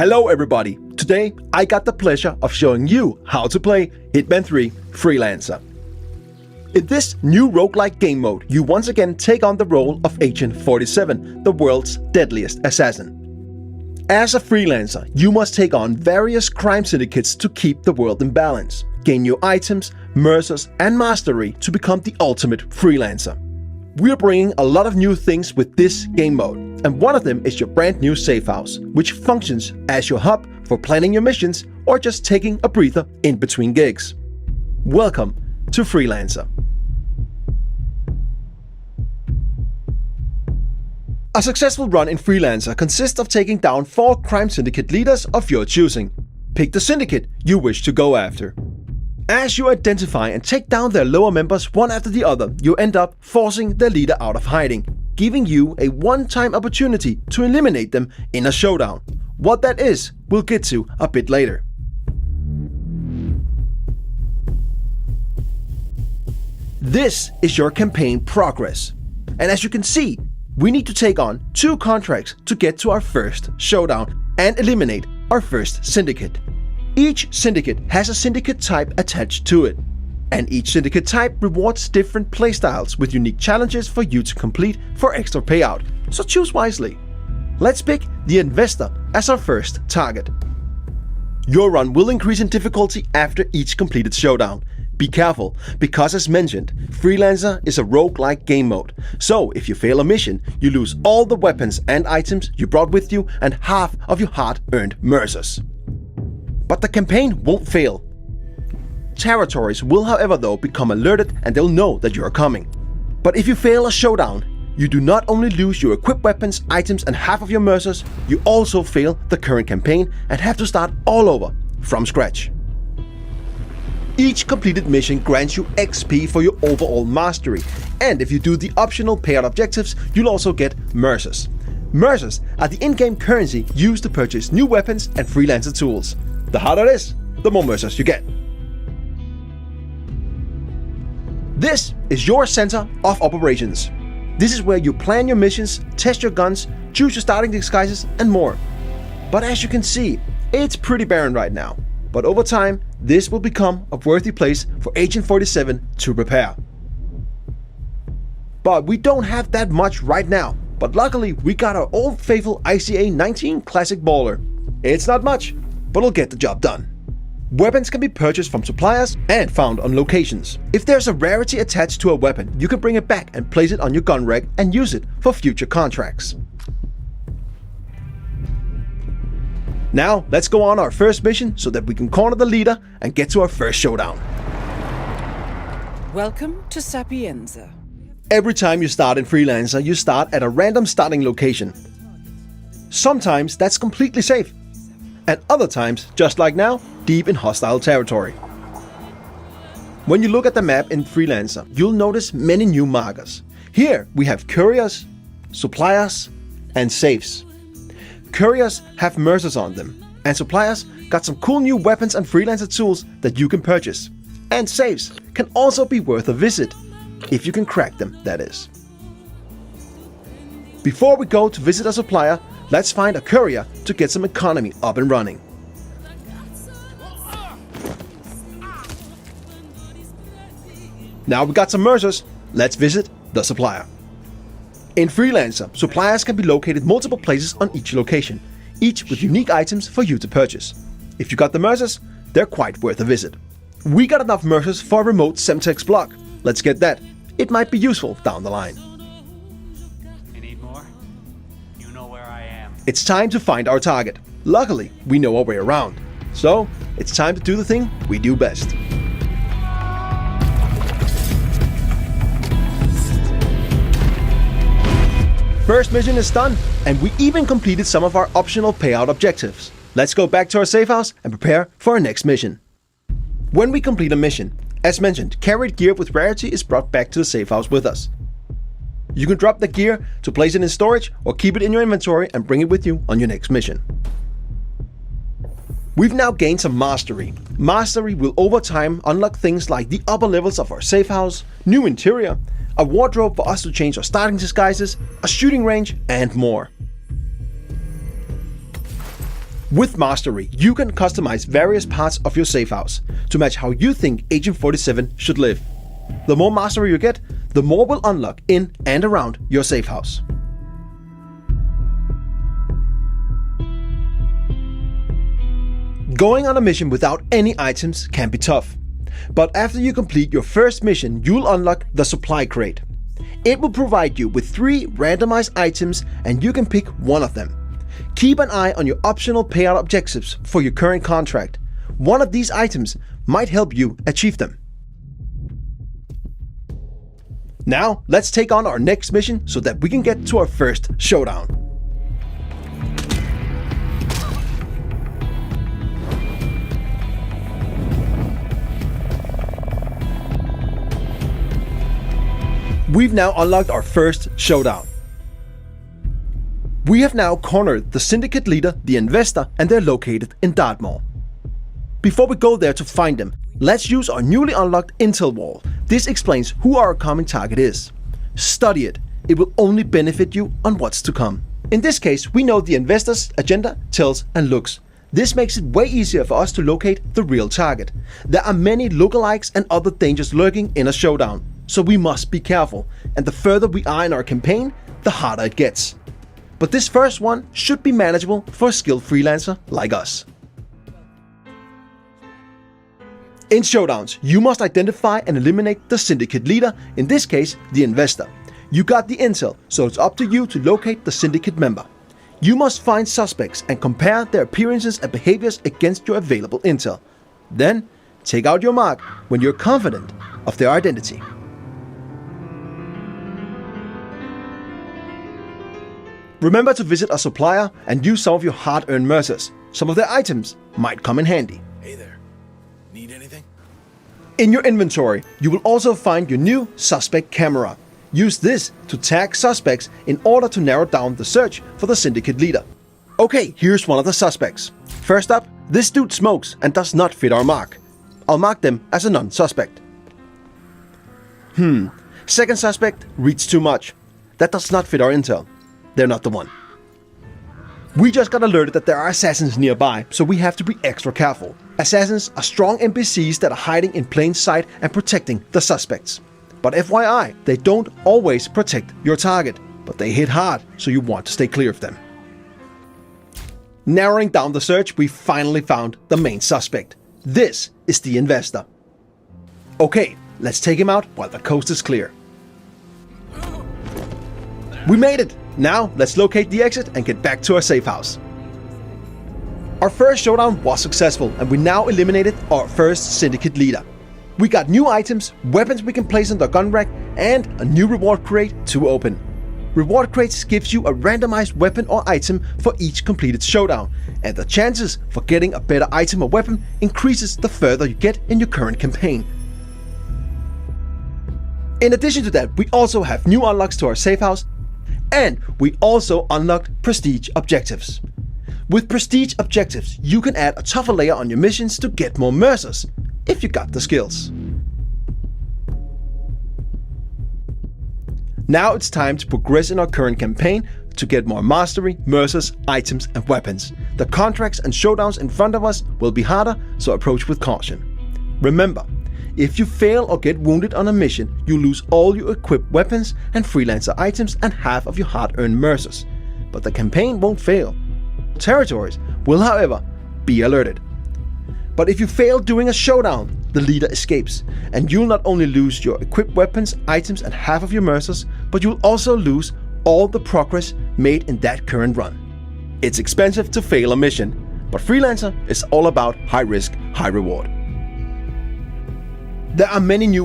Hello everybody! Today I got the pleasure of showing you how to play Hitman 3 Freelancer. In this new roguelike game mode, you once again take on the role of Agent 47, the world's deadliest assassin. As a freelancer, you must take on various crime syndicates to keep the world in balance, gain new items, mercers and mastery to become the ultimate freelancer. We're bringing a lot of new things with this game mode, and one of them is your brand new safe house, which functions as your hub for planning your missions or just taking a breather in between gigs. Welcome to Freelancer. A successful run in Freelancer consists of taking down 4 crime syndicate leaders of your choosing. Pick the syndicate you wish to go after. As you identify and take down their lower members one after the other, you end up forcing their leader out of hiding, giving you a one-time opportunity to eliminate them in a showdown. What that is, we'll get to a bit later. This is your campaign progress, and as you can see, we need to take on 2 contracts to get to our first showdown and eliminate our first syndicate. Each syndicate has a syndicate type attached to it, and each syndicate type rewards different playstyles with unique challenges for you to complete for extra payout, so choose wisely. Let's pick the investor as our first target. Your run will increase in difficulty after each completed showdown. Be careful, because as mentioned, Freelancer is a roguelike game mode, so if you fail a mission, you lose all the weapons and items you brought with you and half of your hard-earned mercers. But the campaign won't fail. Territories will however though become alerted and they'll know that you are coming. But if you fail a showdown, you do not only lose your equipped weapons, items and half of your mercers, you also fail the current campaign and have to start all over from scratch. Each completed mission grants you XP for your overall mastery, and if you do the optional payout objectives, you'll also get mercers. Mercers are the in-game currency used to purchase new weapons and freelancer tools. The harder it is, the more mercers you get. This is your center of operations. This is where you plan your missions, test your guns, choose your starting disguises and more. But as you can see, it's pretty barren right now. But over time, this will become a worthy place for Agent 47 to prepare. But we don't have that much right now. But luckily, we got our old faithful ICA 19 Classic Baller. It's not much, but it'll get the job done. Weapons can be purchased from suppliers and found on locations. If there's a rarity attached to a weapon, you can bring it back and place it on your gun rack and use it for future contracts. Now, let's go on our first mission so that we can corner the leader and get to our first showdown. Welcome to Sapienza. Every time you start in Freelancer, you start at a random starting location. Sometimes that's completely safe, and other times, just like now, deep in hostile territory. When you look at the map in Freelancer, you'll notice many new markers. Here we have couriers, suppliers, and safes. Couriers have mercers on them, and suppliers got some cool new weapons and freelancer tools that you can purchase. And safes can also be worth a visit, if you can crack them, that is. Before we go to visit a supplier, let's find a courier to get some economy up and running. Now we got some mercers, let's visit the supplier. In Freelancer, suppliers can be located multiple places on each location, each with unique items for you to purchase. If you got the mercers, they're quite worth a visit. We got enough mercers for a remote Semtex block. Let's get that. It might be useful down the line. You need more? You know where I am. It's time to find our target. Luckily, we know our way around. So, it's time to do the thing we do best. First mission is done, and we even completed some of our optional payout objectives. Let's go back to our safe house and prepare for our next mission. When we complete a mission, as mentioned, carried gear with rarity is brought back to the safe house with us. You can drop the gear to place it in storage or keep it in your inventory and bring it with you on your next mission. We've now gained some mastery. Mastery will over time unlock things like the upper levels of our safe house, new interior, a wardrobe for us to change our starting disguises, a shooting range, and more. With Mastery, you can customize various parts of your safe house to match how you think Agent 47 should live. The more mastery you get, the more will unlock in and around your safe house. Going on a mission without any items can be tough. But after you complete your first mission, you'll unlock the supply crate. It will provide you with 3 randomized items and you can pick one of them. Keep an eye on your optional payout objectives for your current contract. One of these items might help you achieve them. Now, let's take on our next mission so that we can get to our first showdown. We've now unlocked our first showdown. We have now cornered the syndicate leader, the investor, and they're located in Dartmoor. Before we go there to find them, let's use our newly unlocked intel wall. This explains who our coming target is. Study it. It will only benefit you on what's to come. In this case, we know the investor's agenda, tells, and looks. This makes it way easier for us to locate the real target. There are many lookalikes and other dangers lurking in a showdown, so we must be careful. And the further we are in our campaign, the harder it gets. But this first one should be manageable for a skilled freelancer like us. In showdowns, you must identify and eliminate the syndicate leader, in this case, the investor. You got the intel, so it's up to you to locate the syndicate member. You must find suspects and compare their appearances and behaviors against your available intel. Then, take out your mark when you're confident of their identity. Remember to visit a supplier and use some of your hard-earned mercers. Some of their items might come in handy. Hey there. Need anything? In your inventory, you will also find your new suspect camera. Use this to tag suspects in order to narrow down the search for the syndicate leader. Okay, here's one of the suspects. First up, this dude smokes and does not fit our mark. I'll mark them as a non-suspect. Second suspect reads too much. That does not fit our intel. They're not the one. We just got alerted that there are assassins nearby, so we have to be extra careful. Assassins are strong NPCs that are hiding in plain sight and protecting the suspects. But FYI, they don't always protect your target, but they hit hard, so you want to stay clear of them. Narrowing down the search, we finally found the main suspect. This is the investor. Okay, let's take him out while the coast is clear. We made it! Now, let's locate the exit and get back to our safe house. Our first showdown was successful and we now eliminated our first syndicate leader. We got new items, weapons we can place in the gun rack, and a new reward crate to open. Reward crates gives you a randomized weapon or item for each completed showdown, and the chances for getting a better item or weapon increases the further you get in your current campaign. In addition to that, we also have new unlocks to our safe house, and we also unlocked prestige objectives. With prestige objectives, you can add a tougher layer on your missions to get more mercers, if you got the skills. Now it's time to progress in our current campaign to get more mastery, mercers, items and weapons. The contracts and showdowns in front of us will be harder, so approach with caution. Remember, if you fail or get wounded on a mission, you lose all your equipped weapons and freelancer items and half of your hard-earned mercers. But the campaign won't fail. Territories will, however, be alerted. But if you fail during a showdown, the leader escapes, and you'll not only lose your equipped weapons, items and half of your mercers, but you'll also lose all the progress made in that current run. It's expensive to fail a mission, but freelancer is all about high risk, high reward. There are many new